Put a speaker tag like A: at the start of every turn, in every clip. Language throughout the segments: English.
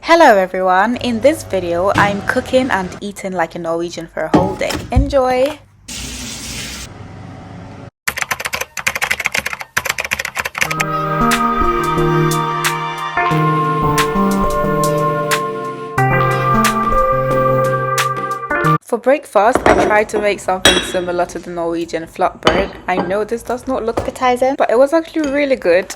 A: Hello everyone, in this video I'm cooking and eating like a Norwegian for a whole day. Enjoy! For breakfast, I tried to make something similar to the Norwegian flatbread. I know this does not look appetizing, but it was actually really good.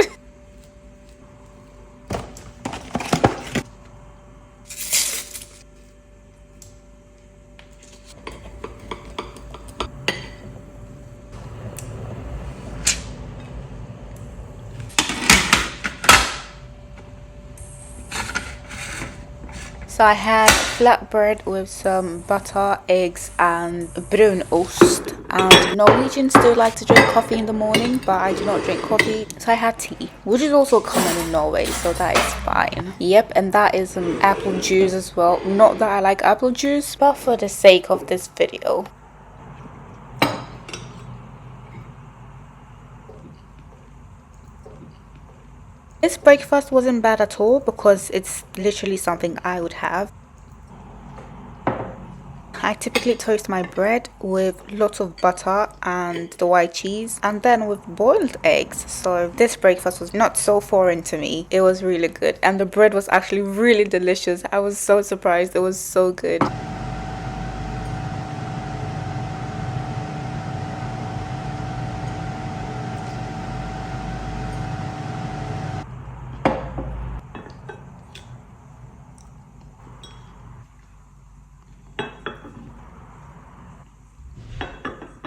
A: So I had flatbread with some butter, eggs and brunost. And Norwegians do like to drink coffee in the morning, but I do not drink coffee. So I had tea, which is also common in Norway, so that is fine. Yep, and that is some apple juice as well. Not that I like apple juice, but for the sake of this video. This breakfast wasn't bad at all because it's literally something I would have. I typically toast my bread with lots of butter and the white cheese and then with boiled eggs. So this breakfast was not so foreign to me. It was really good and the bread was actually really delicious. I was so surprised. It was so good.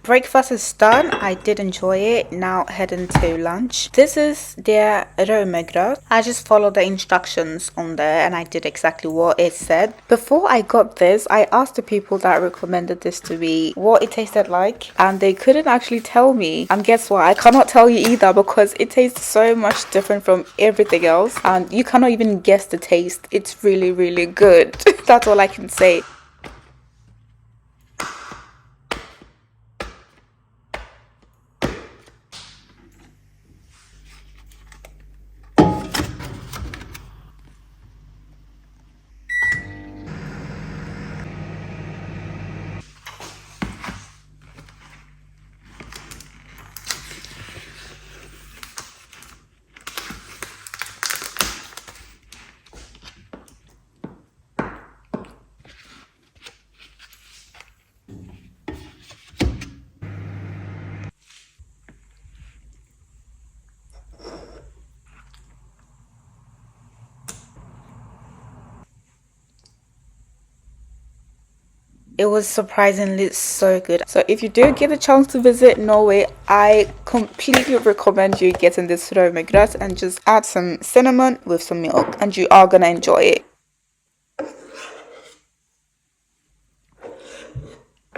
A: Breakfast is done. I did enjoy it. Now heading to lunch. This is their rømmegrøt. I just followed the instructions on there and I did exactly what it said. Before I got this, I asked the people that recommended this to me what it tasted like and they couldn't actually tell me. And guess what? I cannot tell you either because it tastes so much different from everything else and you cannot even guess the taste. It's really, really good. That's all I can say. It was surprisingly so good. So if you do get a chance to visit Norway, I completely recommend you getting this rømmegrøt and just add some cinnamon with some milk and you are gonna enjoy it.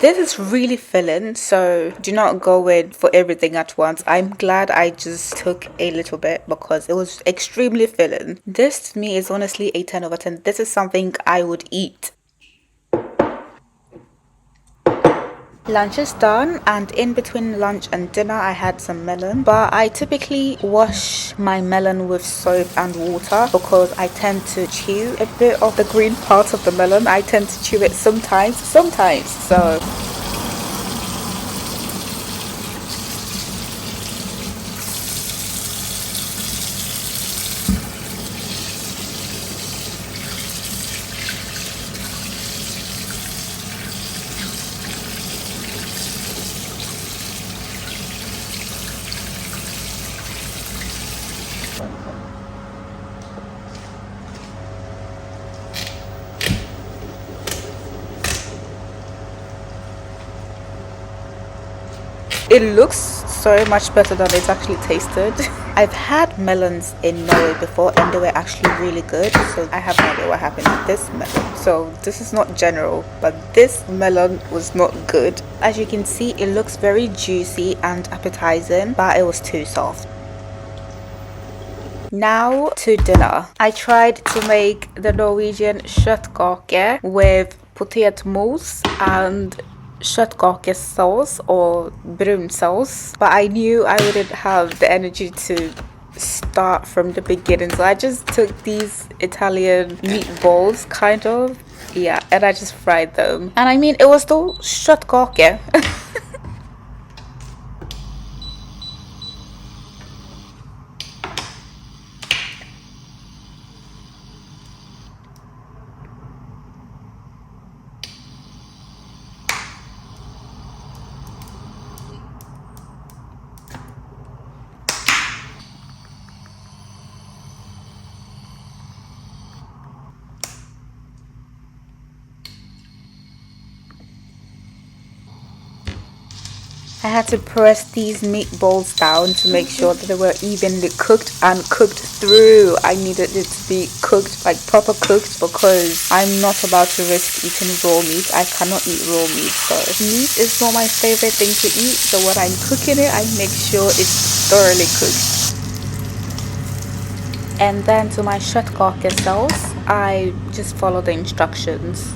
A: This is really filling, so do not go in for everything at once. I'm glad I just took a little bit because it was extremely filling. This to me is honestly a 10 over 10. This is something I would eat. Lunch is done and in between lunch and dinner I had some melon, but I typically wash my melon with soap and water because I tend to chew a bit of the green part of the melon. I tend to chew it sometimes, so it looks so much better than it's actually tasted. I've had melons in Norway before and they were actually really good, so I have no idea what happened with this melon. So this is not general, but this melon was not good. As you can see, it looks very juicy and appetizing, but it was too soft. Now to dinner. I tried to make the Norwegian kjøttkake with potetmos and kjøttkakesauce or brun sauce, but I knew I wouldn't have the energy to start from the beginning. So I just took these Italian meatballs, kind of, yeah, and I just fried them. And I mean, it was still köttkaka. I had to press these meatballs down to make sure that they were evenly cooked and cooked through. I needed it to be cooked, like proper cooked, because I'm not about to risk eating raw meat. I cannot eat raw meat, so meat is not my favorite thing to eat. So when I'm cooking it, I make sure it's thoroughly cooked. And then to my köttkaka sauce, I just follow the instructions.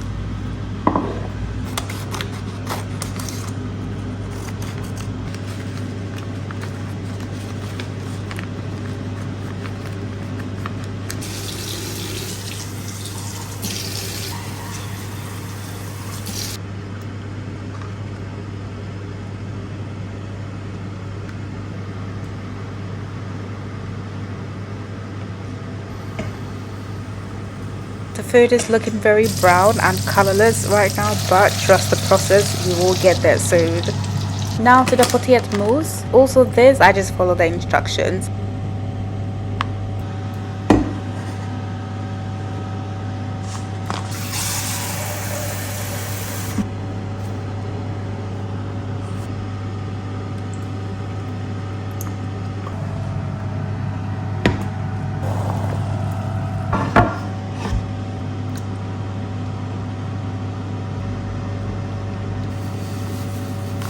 A: The food is looking very brown and colorless right now, but trust the process, you will get there soon. Now to the potato mousse. Also this, I just follow the instructions.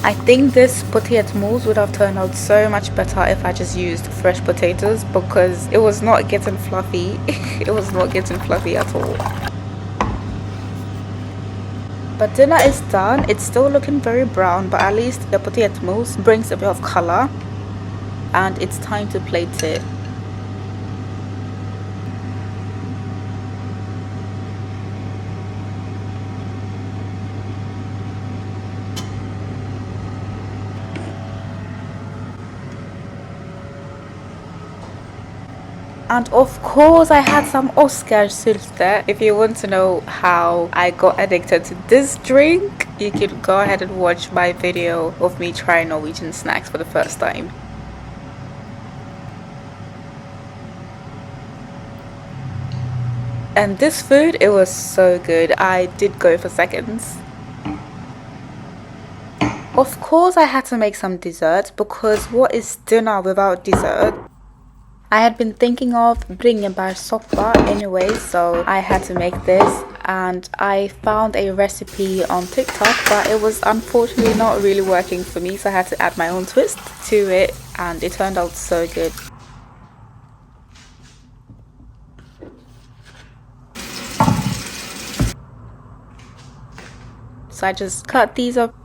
A: I think this potato mousse would have turned out so much better if I just used fresh potatoes, because it was not getting fluffy. It was not getting fluffy at all. But dinner is done. It's still looking very brown, but at least the potato mousse brings a bit of color, and it's time to plate it. And of course I had some Oscarsylte. If you want to know how I got addicted to this drink, you can go ahead and watch my video of me trying Norwegian snacks for the first time. And this food, it was so good. I did go for seconds. Of course I had to make some dessert, because what is dinner without dessert? I had been thinking of bringebärsoppa anyway, so I had to make this, and I found a recipe on TikTok, but it was unfortunately not really working for me, so I had to add my own twist to it, and it turned out so good. So I just cut these up.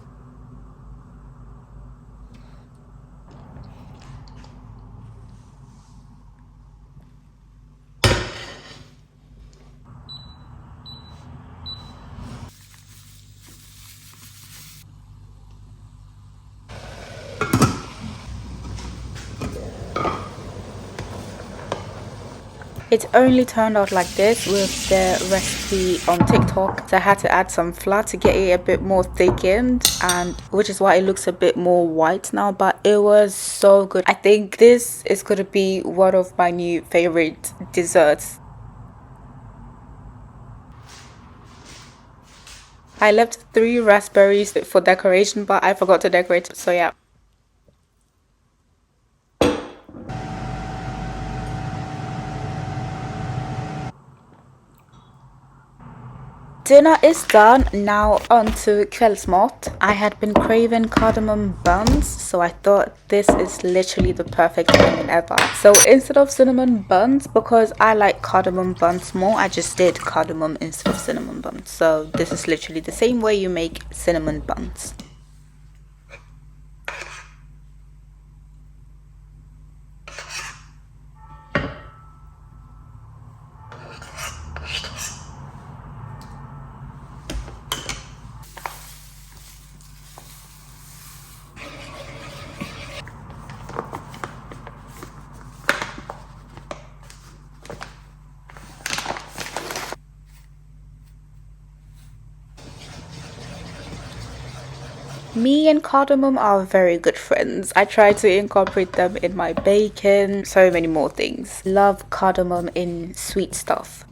A: It only turned out like this with the recipe on TikTok, so I had to add some flour to get it a bit more thickened, and which is why it looks a bit more white now, but it was so good. I think this is going to be one of my new favorite desserts. I left 3 raspberries for decoration, but I forgot to decorate, so yeah. Dinner is done. Now on to kvällsmat. I had been craving cardamom buns, so I thought this is literally the perfect thing ever. So instead of cinnamon buns, because I like cardamom buns more, I just did cardamom instead of cinnamon buns. So this is literally the same way you make cinnamon buns. Me and cardamom are very good friends. I try to incorporate them in my bacon, so many more things. Love cardamom in sweet stuff.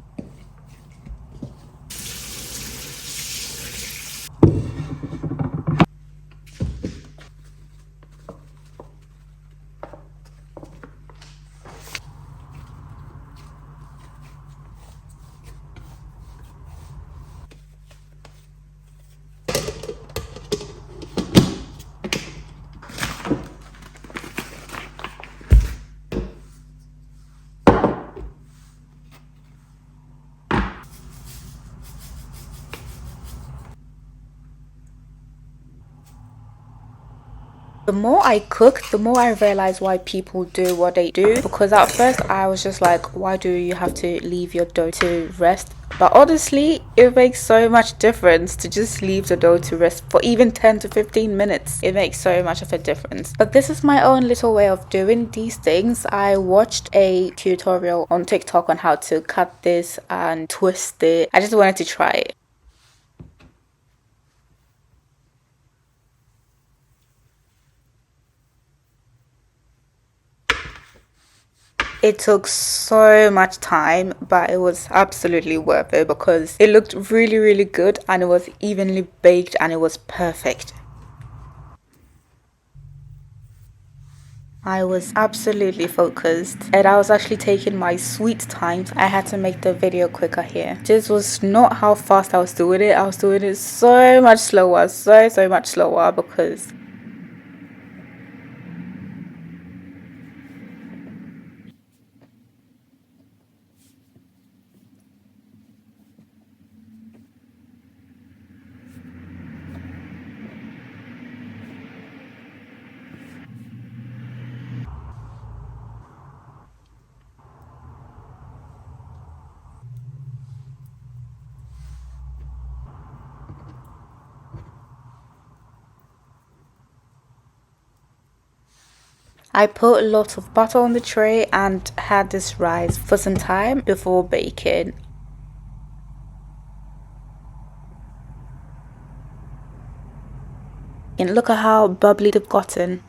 A: The more I cook, the more I realize why people do what they do. Because at first I was just like, why do you have to leave your dough to rest? But honestly, it makes so much difference to just leave the dough to rest for even 10 to 15 minutes. It makes so much of a difference. But this is my own little way of doing these things. I watched a tutorial on TikTok on how to cut this and twist it. I just wanted to try it. It took so much time, but it was absolutely worth it because it looked really, really good and it was evenly baked and it was perfect. I was absolutely focused and I was actually taking my sweet time. I had to make the video quicker here. This was not how fast I was doing it. I was doing it so much slower, so much slower because I put lots of butter on the tray and had this rise for some time before baking. And look at how bubbly they've gotten.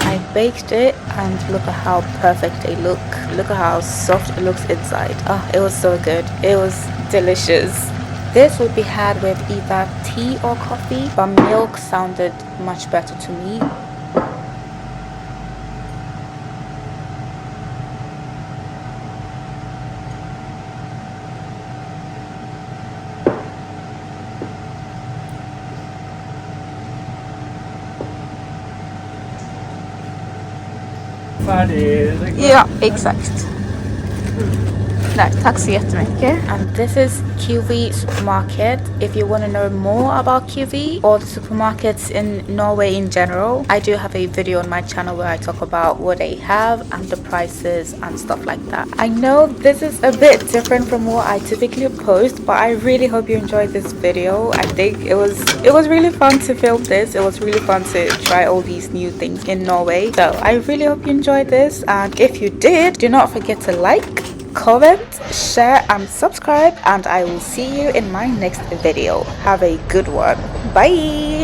A: I baked it and look at how perfect they look. Look at how soft it looks inside. Oh, it was so good. It was delicious. This would be had with either tea or coffee, but milk sounded much better to me. Ja, exakt. Nej, tack så jättemycket. And this is QV supermarket. If you want to know more about QV or the supermarkets in Norway in general, I do have a video on my channel where I talk about what they have and the prices and stuff like that. I know this is a bit different from what I typically post, but I really hope you enjoyed this video. I think it was really fun to film this. It was really fun to try all these new things in Norway. So I really hope you enjoyed this, and if you did, do not forget to like, comment, share and subscribe, and I will see you in my next video. Have a good one. Bye.